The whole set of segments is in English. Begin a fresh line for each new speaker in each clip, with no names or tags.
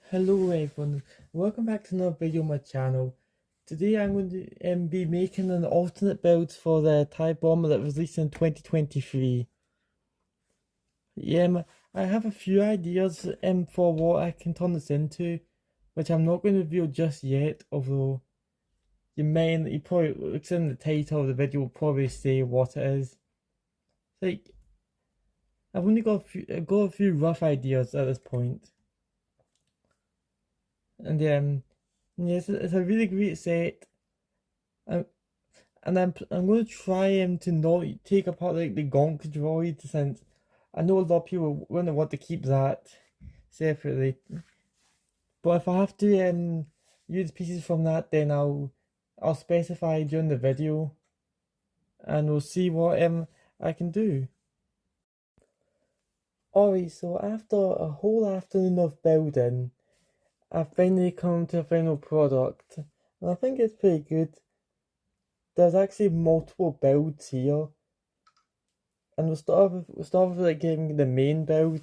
Hello everyone, welcome back to another video on my channel. Today I'm going to be making an alternate build for the TIE bomber that was released in 2023. I have a few ideas for what I can turn this into, which I'm not going to reveal just yet, although you probably, looks in the title of the video, will probably say what it is. Like, I've only got a few rough ideas at this point. And yes, it's a really great set. Um, and I'm going to try to not take apart like the Gonk droid, since I know a lot of people are going to want to keep that separately. But if I have to use pieces from that, then I'll specify during the video, and we'll see what I can do. Alright, so after a whole afternoon of building, I've finally come to a final product, and I think it's pretty good. There's actually multiple builds here. And we'll start with like getting the main build.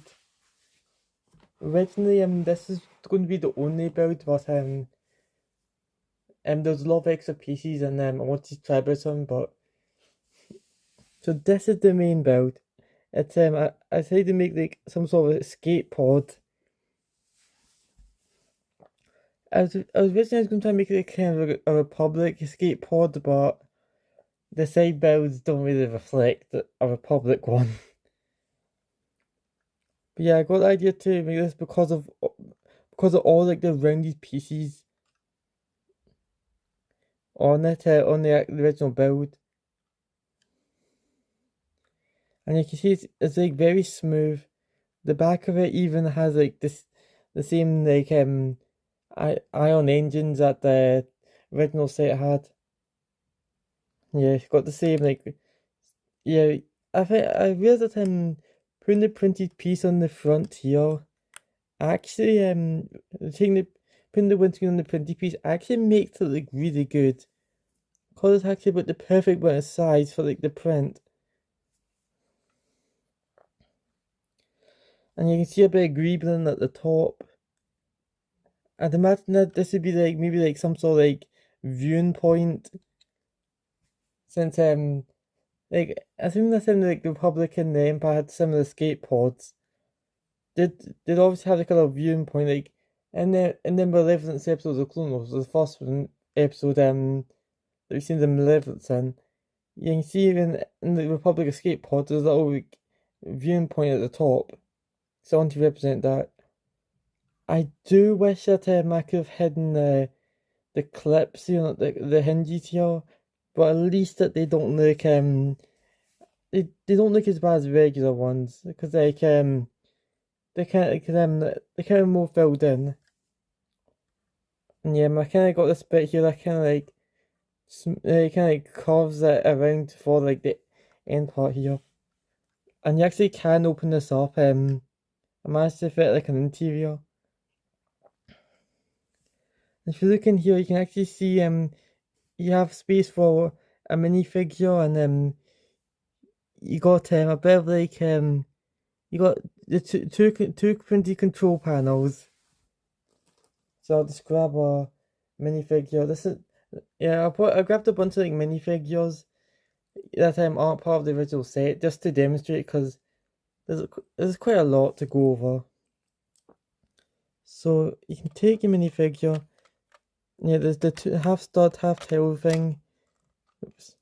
Originally, this is going to be the only build, but there's a lot of extra pieces, and I wanted to try about some. But so this is the main build. It's I decided to make like some sort of escape pod. I was originally going to try and make it kind of a Republic escape pod, but the side builds don't really reflect a Republic one. But yeah, I got the idea to make this because of all like the rounded pieces on it, on the original build. And you can see it's like very smooth. The back of it even has like the same like ion engines that the original set had. Yeah, it's got the same like, yeah. I realized that putting the printed piece on the front here actually taking the putting the windscreen on the printed piece actually makes it look really good. Cause it's actually about the perfect amount of size for like the print. And you can see a bit of greebling at the top. I'd imagine that this would be like maybe like some sort of like viewing point, since like I think that's in like the Republic and the Empire had similar escape pods. They'd obviously have like a little viewing point, like in the Malevolence episodes of Clone Wars, the first one episode that we've seen the Malevolence in. You can see in the Republic escape pod there's a little like viewing point at the top. So I want to represent that. I do wish that I could have hidden the clips, the hinges here, but at least that they don't look they don't look as bad as regular ones, because like they kind of more filled in. And yeah, I kind of got this bit here that kind of like kind of like curves it around for like the end part here, and you actually can open this up. I managed to fit like an interior. If you look in here, you can actually see you have space for a minifigure, and you got a bit of like you got the two printed control panels. So I'll just grab a minifigure. This is yeah. I grabbed a bunch of like minifigures that aren't part of the original set, just to demonstrate, because there's quite a lot to go over. So you can take your minifigure. Yeah, there's the half stud, half tail thing. Oops.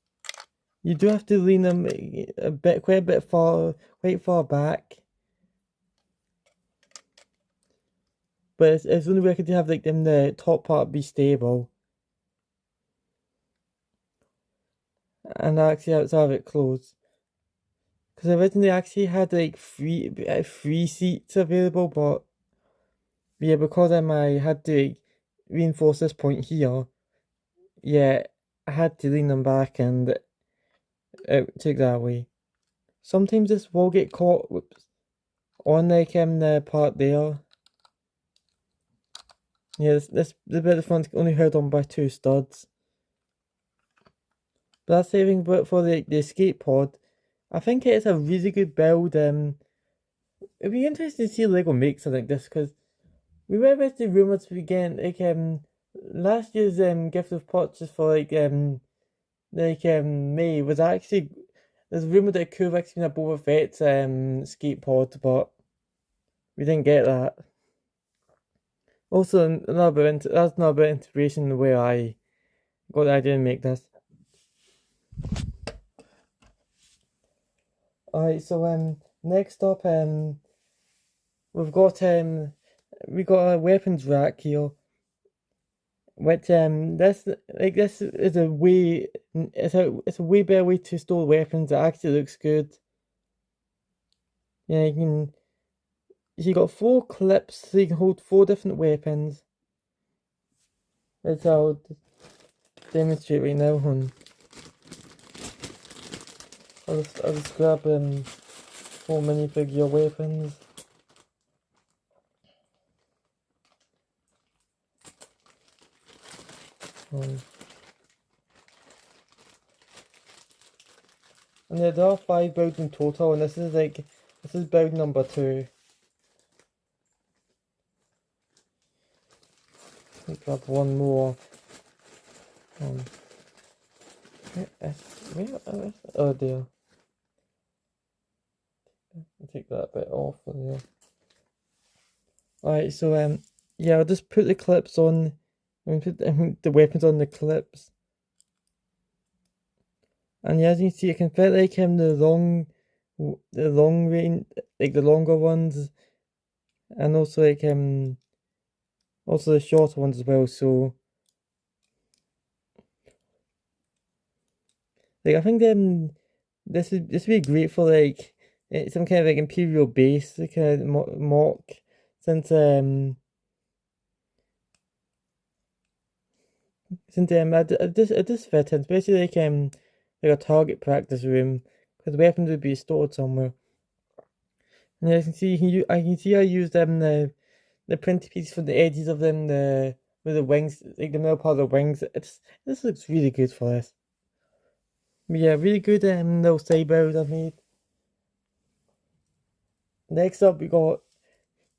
You do have to lean them quite a bit quite far back. But it's only way I could have like them the top part be stable. And actually have it closed. Because originally I actually had like three seats available, but yeah, because I had to like, reinforce this point here, yeah, I had to lean them back, and it took that away. Sometimes this will get caught, whoops, on like the part there. Yeah, the bit of the front only held on by two studs. But that's saving but for the escape pod. I think it's a really good build. It'd be interesting to see Lego make something like this, because we were actually rumored to be getting last year's gift of purchase for May was actually there's a rumor that it could have actually been a Boba Fett skateboard, but we didn't get that. Also, that's another bit of inspiration in the way I got the idea to make this. Alright, so next up we've got a weapons rack here, which this is a way it's a way better way to store weapons. It actually looks good. Yeah, you got 4 clips, so you can hold 4 different weapons. Which I'll demonstrate right now. I'll just grab 4 minifigure weapons. And there are 5 builds in total, and this is build number 2. Let me grab one more. Oh dear. I'll take that bit off of there. Alright, so yeah, I'll just put the clips on. Put the weapons on the clips. And yeah, as you can see, it can fit the long range, like the longer ones, and also also the shorter ones as well. So I think this would be great for some kind of imperial base, kind of mock, since it does fit in, especially like a target practice room, because the weapons would be stored somewhere. And as you can see, I can see I used the printed piece for the edges of them, with the wings, like the middle part of the wings. This looks really good for this. But yeah, really good little sabers I've made. Next up, we got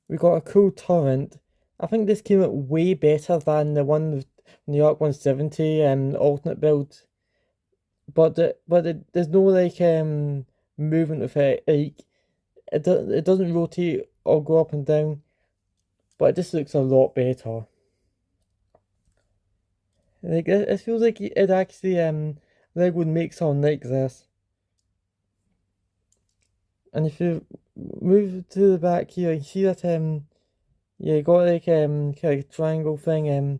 a cool turret. I think this came out way better than the one with New York 170 alternate build. But there's no movement with it. Like it doesn't rotate or go up and down. But it just looks a lot better. Like it feels like it actually Lego would make something like this. And if you move to the back here, you see that yeah, you got kind of triangle thing.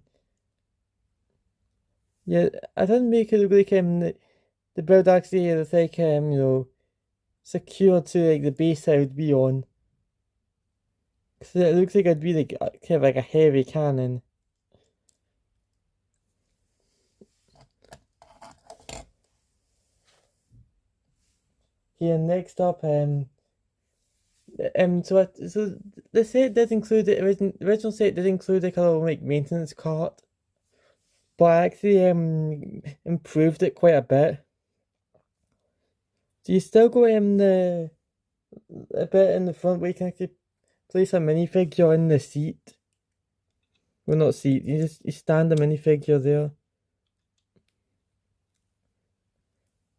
Yeah, I didn't make it look like the bird actually is secured to the base I would be on. So it looks like I'd be kind of like a heavy cannon. Here, next up, so the set did include the original set did include a little maintenance cart, but I actually improved it quite a bit. So you still got the a bit in the front where you can actually place a minifigure in the seat. Well, not seat. You stand the minifigure there.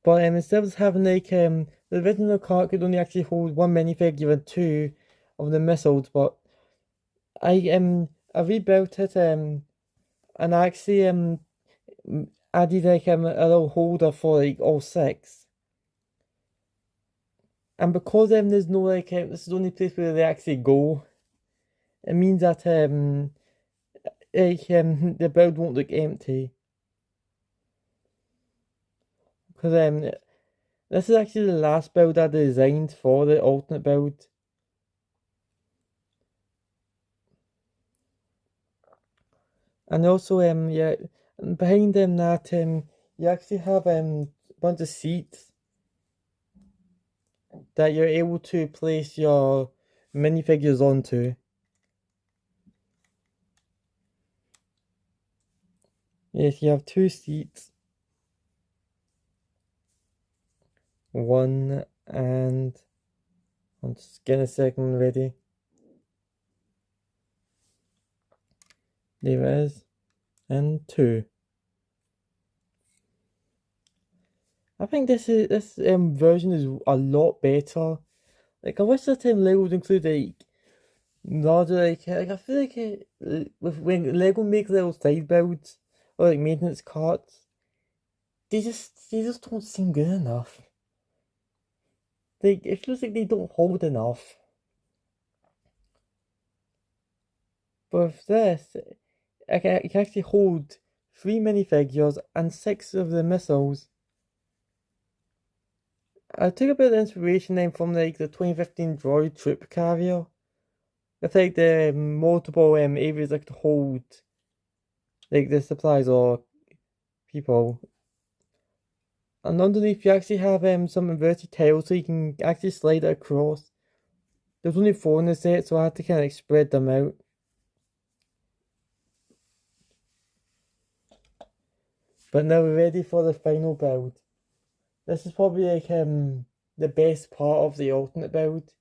But instead of having the original cart could only actually hold 1 minifigure and 2 of the missiles, but I rebuilt it and actually added a little holder for all 6. And because there's no this is the only place where they actually go, it means that the build won't look empty. Because this is actually the last build I designed for the alternate build. And also yeah, behind that you actually have a bunch of seats that you're able to place your minifigures onto. Yes, you have 2 seats. One, and I'm just getting a second ready. There is. And 2. I think this version is a lot better. Like I wish this time Lego would include like larger like I feel like with when Lego makes little side builds or like maintenance carts, they just don't seem good enough. Like it feels like they don't hold enough. But with this, you can actually hold 3 minifigures and 6 of the missiles. I took a bit of inspiration then from like the 2015 droid troop carrier. With like the multiple areas like to hold like the supplies or people. And underneath you actually have some inverted tiles so you can actually slide it across. There's only 4 in the set, so I had to kind of like spread them out. But now we're ready for the final build. This is probably like the best part of the alternate build.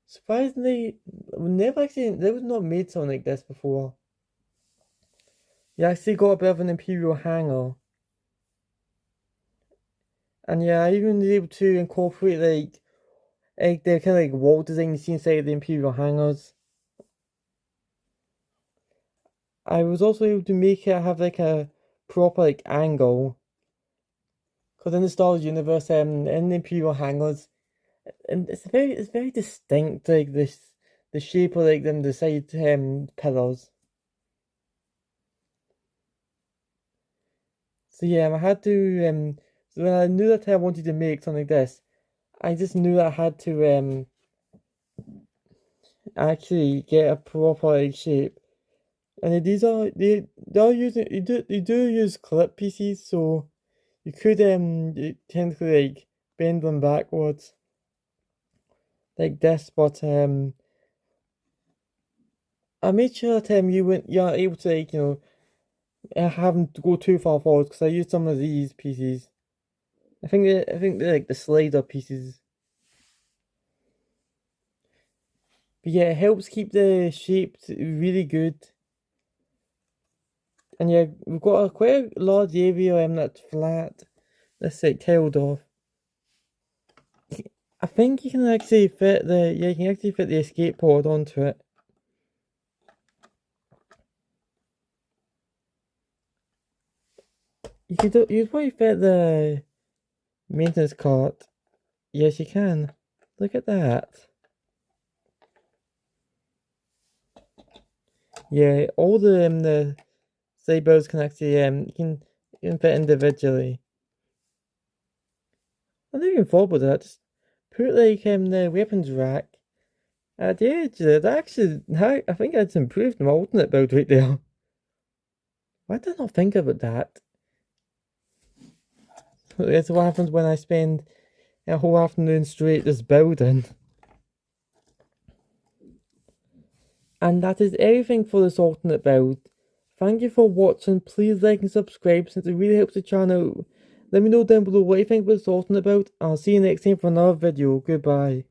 Surprisingly, there was not made something like this before. You actually got a bit of an imperial hangar. And yeah, I even was able to incorporate like the kind of like wall design you see inside the imperial hangars. I was also able to make it have like a proper like angle. Because in the Star Wars universe, in the imperial hangars, and it's very distinct, like the shape of like them the side pillars. So yeah, I had to so when I knew that I wanted to make something like this, I just knew that I had to actually get a proper like shape. And these are they are using you do use clip pieces, so you could technically like bend them backwards like this, but I made sure that you're able to like have them to go too far forward because I used some of these pieces. I think they're like the slider pieces. But yeah, it helps keep the shape really good. And yeah, we've got quite a large area that's flat. That's like tiled off. I think you can actually fit the escape pod onto it. You'd probably fit the maintenance cart. Yes, you can. Look at that. Yeah, all the sabers can actually you can fit individually. I never even thought about that. Just put like the weapons rack at the edge there. That actually, I think that's improved my alternate build right there. Why did I not think about that? That's what happens when I spend a whole afternoon straight just building. And that is everything for this alternate build. Thank you for watching. Please like and subscribe since it really helps the channel. Let me know down below what you think about this alternate build. I'll see you next time for another video. Goodbye.